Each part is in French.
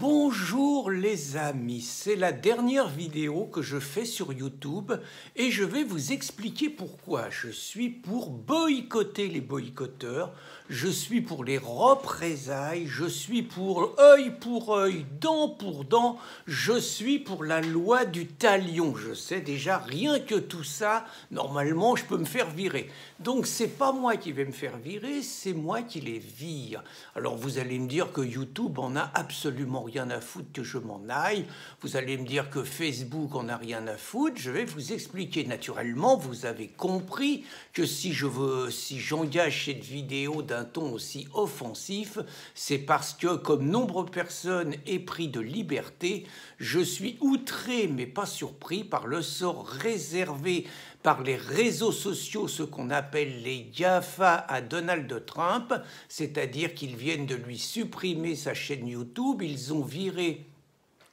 Bonjour les amis, c'est la dernière vidéo que je fais sur YouTube et je vais vous expliquer pourquoi. Je suis pour boycotter les boycotteurs, je suis pour les représailles, je suis pour œil, dent pour dent, je suis pour la loi du talion. Je sais déjà rien que tout ça, normalement je peux me faire virer. Donc c'est pas moi qui vais me faire virer, c'est moi qui les vire. Alors vous allez me dire que YouTube en a absolument rien à foutre que je m'en aille. Vous allez me dire que Facebook en a rien à foutre. Je vais vous expliquer. Naturellement, vous avez compris que si j'engage cette vidéo d'un ton aussi offensif, c'est parce que, comme nombreuses personnes épris de liberté, je suis outré mais pas surpris par le sort réservé par les réseaux sociaux, ce qu'on appelle les GAFA à Donald Trump, c'est-à-dire qu'ils viennent de lui supprimer sa chaîne YouTube, ils ont viré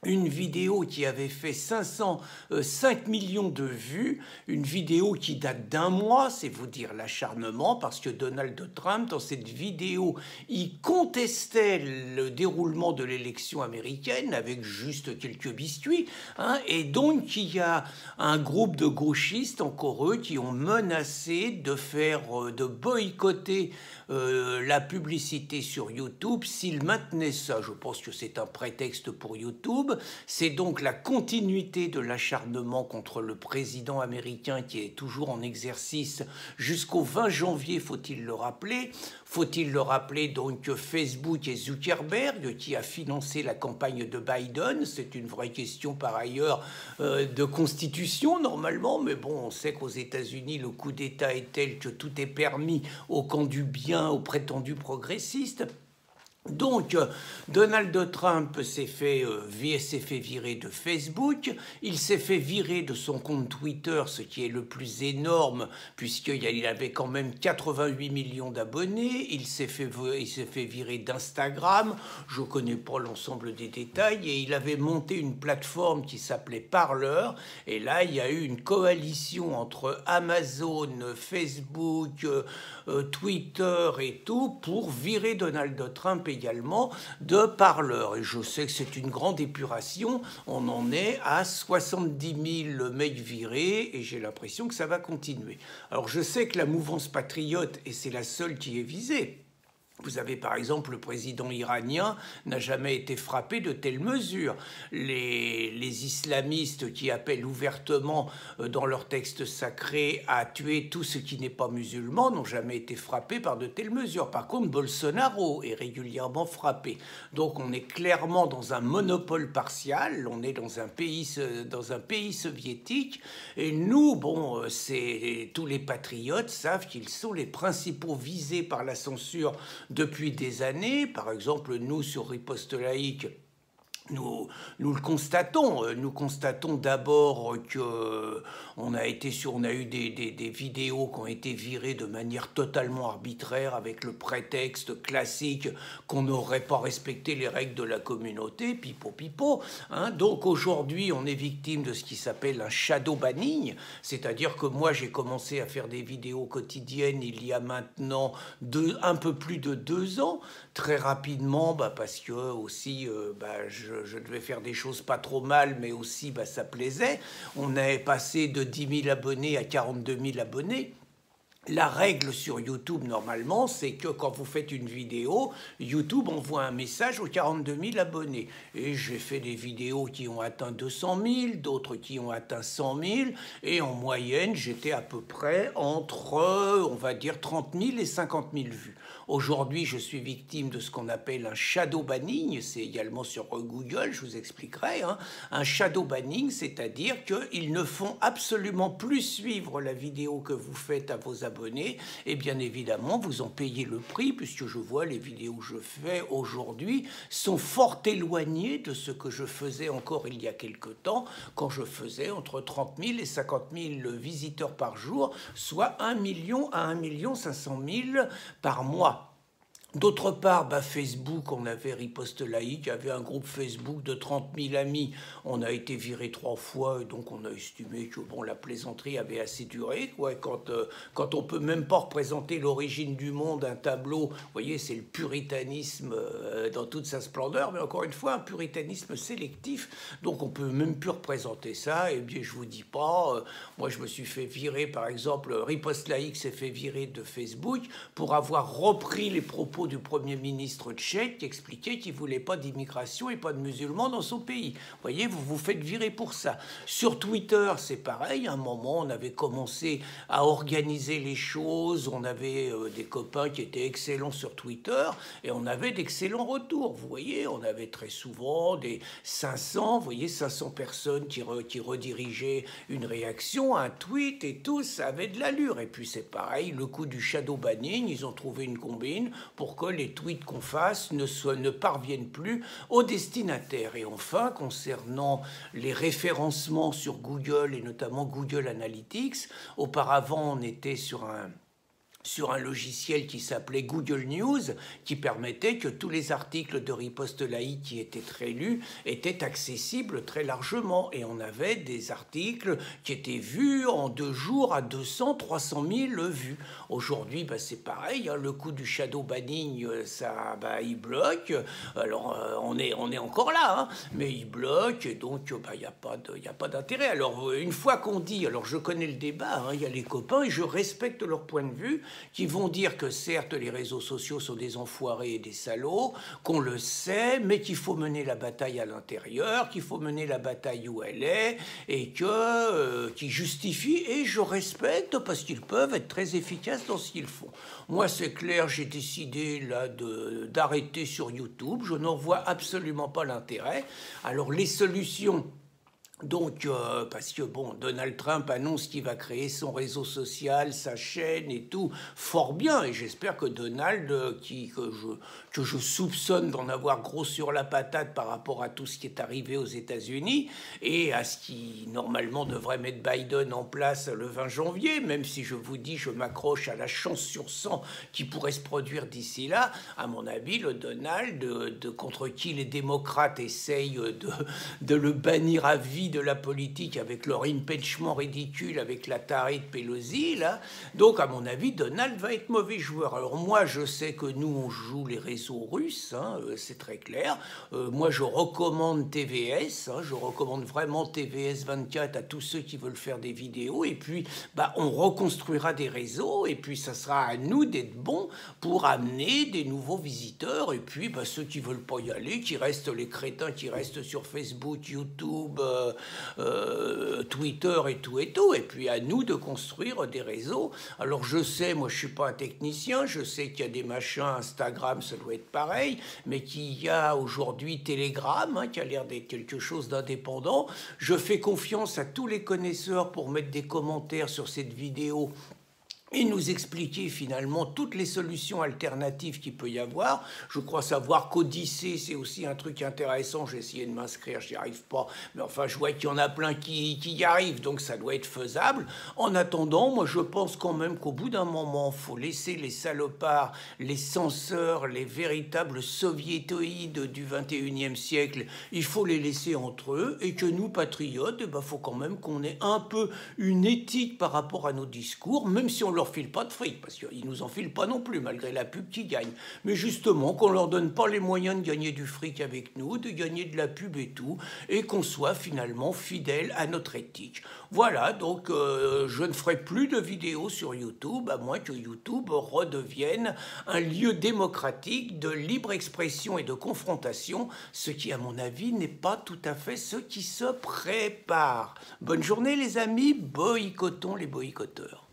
une vidéo qui avait fait 5 millions de vues, une vidéo qui date d'un mois, c'est vous dire l'acharnement, parce que Donald Trump, dans cette vidéo, il contestait le déroulement de l'élection américaine avec juste quelques biscuits, et donc il y a un groupe de gauchistes, encore eux, qui ont menacé de boycotter la publicité sur YouTube s'ils maintenaient ça. Je pense que c'est un prétexte pour YouTube. C'est donc la continuité de l'acharnement contre le président américain qui est toujours en exercice jusqu'au 20 janvier, faut-il le rappeler. Faut-il le rappeler donc que Facebook et Zuckerberg qui a financé la campagne de Biden, c'est une vraie question par ailleurs de constitution normalement, mais bon, on sait qu'aux États-Unis le coup d'État est tel que tout est permis au camp du bien, aux prétendus progressistes. Donc, Donald Trump s'est fait virer de Facebook, il s'est fait virer de son compte Twitter, ce qui est le plus énorme, puisqu'il avait quand même 88 millions d'abonnés, il s'est fait virer d'Instagram, je ne connais pas l'ensemble des détails, et il avait monté une plateforme qui s'appelait Parler, et là, il y a eu une coalition entre Amazon, Facebook, Twitter et tout, pour virer Donald Trump également de Parler. Et je sais que c'est une grande épuration. On en est à 70 000 mecs virés et j'ai l'impression que ça va continuer. Alors je sais que la mouvance patriote, et c'est la seule qui est visée, vous avez par exemple le président iranien n'a jamais été frappé de telles mesures. Les islamistes qui appellent ouvertement dans leur texte sacré à tuer tout ce qui n'est pas musulman n'ont jamais été frappés par de telles mesures. Par contre, Bolsonaro est régulièrement frappé. Donc on est clairement dans un monopole partial, on est dans un pays soviétique et nous, bon, tous les patriotes savent qu'ils sont les principaux visés par la censure depuis des années. Par exemple, nous, sur Riposte Laïque, nous le constatons. Nous constatons d'abord qu'on a eu des vidéos qui ont été virées de manière totalement arbitraire avec le prétexte classique qu'on n'aurait pas respecté les règles de la communauté, pipo. Donc aujourd'hui, on est victime de ce qui s'appelle un shadow banning, c'est-à-dire que moi, j'ai commencé à faire des vidéos quotidiennes il y a maintenant un peu plus de 2 ans, très rapidement, parce que aussi, je devais faire des choses pas trop mal, mais aussi ça plaisait. On est passé de 10 000 abonnés à 42 000 abonnés. La règle sur YouTube, normalement, c'est que quand vous faites une vidéo, YouTube envoie un message aux 42 000 abonnés. Et j'ai fait des vidéos qui ont atteint 200 000, d'autres qui ont atteint 100 000. Et en moyenne, j'étais à peu près entre, on va dire, 30 000 et 50 000 vues. Aujourd'hui, je suis victime de ce qu'on appelle un shadow banning. C'est également sur Google, je vous expliquerai. Un shadow banning, c'est-à-dire qu'ils ne font absolument plus suivre la vidéo que vous faites à vos abonnés. Et bien évidemment, vous en payez le prix, puisque je vois les vidéos que je fais aujourd'hui sont fort éloignées de ce que je faisais encore il y a quelque temps, quand je faisais entre 30 000 et 50 000 visiteurs par jour, soit 1 million à 1 500 000 par mois. D'autre part, Facebook, on avait Riposte Laïque, il y avait un groupe Facebook de 30 000 amis. On a été viré 3 fois, et donc on a estimé que bon, la plaisanterie avait assez duré. Quoi. Quand on peut même pas représenter l'origine du monde, un tableau, vous voyez, c'est le puritanisme dans toute sa splendeur, mais encore une fois, un puritanisme sélectif. Donc on peut même plus représenter ça. Et bien, je vous dis pas, moi je me suis fait virer, par exemple, Riposte Laïque s'est fait virer de Facebook pour avoir repris les propos du Premier ministre tchèque qui expliquait qu'il ne voulait pas d'immigration et pas de musulmans dans son pays. Vous voyez, vous vous faites virer pour ça. Sur Twitter, c'est pareil. À un moment, on avait commencé à organiser les choses. On avait des copains qui étaient excellents sur Twitter et on avait d'excellents retours. Vous voyez, on avait très souvent des 500, vous voyez, 500 personnes qui redirigeaient une réaction, un tweet et tout, ça avait de l'allure. Et puis c'est pareil, le coup du shadow banning, ils ont trouvé une combine pour que les tweets qu'on fasse ne parviennent plus aux destinataires. Et enfin, concernant les référencements sur Google et notamment Google Analytics, auparavant on était sur un logiciel qui s'appelait Google News, qui permettait que tous les articles de Riposte Laïque qui étaient très lus étaient accessibles très largement. Et on avait des articles qui étaient vus en 2 jours à 200, 300 000 vues. Aujourd'hui, c'est pareil, hein, le coup du shadow banning, ça, il bloque. Alors, on est encore là, hein, mais il bloque, et donc, il n'y a pas d'intérêt. Alors, une fois qu'on dit, alors je connais le débat, hein, il y a les copains, et je respecte leur point de vue, qui vont dire que certes les réseaux sociaux sont des enfoirés et des salauds, qu'on le sait, mais qu'il faut mener la bataille à l'intérieur, qu'il faut mener la bataille où elle est, et qui justifient, et je respecte parce qu'ils peuvent être très efficaces dans ce qu'ils font. Moi c'est clair, j'ai décidé là d'arrêter sur YouTube, je n'en vois absolument pas l'intérêt. Alors les solutions... Donc, parce que bon, Donald Trump annonce qu'il va créer son réseau social, sa chaîne et tout, fort bien. Et j'espère que Donald, que je soupçonne d'en avoir gros sur la patate par rapport à tout ce qui est arrivé aux États-Unis et à ce qui normalement devrait mettre Biden en place le 20 janvier, même si je vous dis, je m'accroche à la chance sur 100 qui pourrait se produire d'ici là. À mon avis, le Donald, contre qui les démocrates essayent de le bannir à vie de la politique avec leur impeachment ridicule avec la tarée de Pelosi, là. Donc, à mon avis, Donald va être mauvais joueur. Alors, moi, je sais que nous, on joue les réseaux russes, hein, c'est très clair. Moi, je recommande TVS, hein, je recommande vraiment TVS 24 à tous ceux qui veulent faire des vidéos. Et puis, on reconstruira des réseaux. Et puis, ça sera à nous d'être bons pour amener des nouveaux visiteurs. Et puis, ceux qui veulent pas y aller, qui restent les crétins, qui restent sur Facebook, YouTube, Twitter et tout. Et puis à nous de construire des réseaux. Alors je sais, moi je suis pas un technicien, je sais qu'il y a des machins, Instagram ça doit être pareil, mais qu'il y a aujourd'hui Telegram, hein, qui a l'air d'être quelque chose d'indépendant. Je fais confiance à tous les connaisseurs pour mettre des commentaires sur cette vidéo et nous expliquer finalement toutes les solutions alternatives qu'il peut y avoir. Je crois savoir qu'Odyssée, c'est aussi un truc intéressant. J'ai essayé de m'inscrire, j'y arrive pas. Mais enfin, je vois qu'il y en a plein qui y arrivent, donc ça doit être faisable. En attendant, moi, je pense quand même qu'au bout d'un moment, il faut laisser les salopards, les censeurs, les véritables soviétoïdes du 21e siècle, il faut les laisser entre eux, et que nous, patriotes, faut quand même qu'on ait un peu une éthique par rapport à nos discours, même si on leur file pas de fric, parce qu'ils nous en filent pas non plus, malgré la pub qu'ils gagnent. Mais justement, qu'on leur donne pas les moyens de gagner du fric avec nous, de gagner de la pub et tout, et qu'on soit finalement fidèle à notre éthique. Voilà, donc je ne ferai plus de vidéos sur YouTube, à moins que YouTube redevienne un lieu démocratique de libre expression et de confrontation, ce qui, à mon avis, n'est pas tout à fait ce qui se prépare. Bonne journée les amis, boycottons les boycotteurs.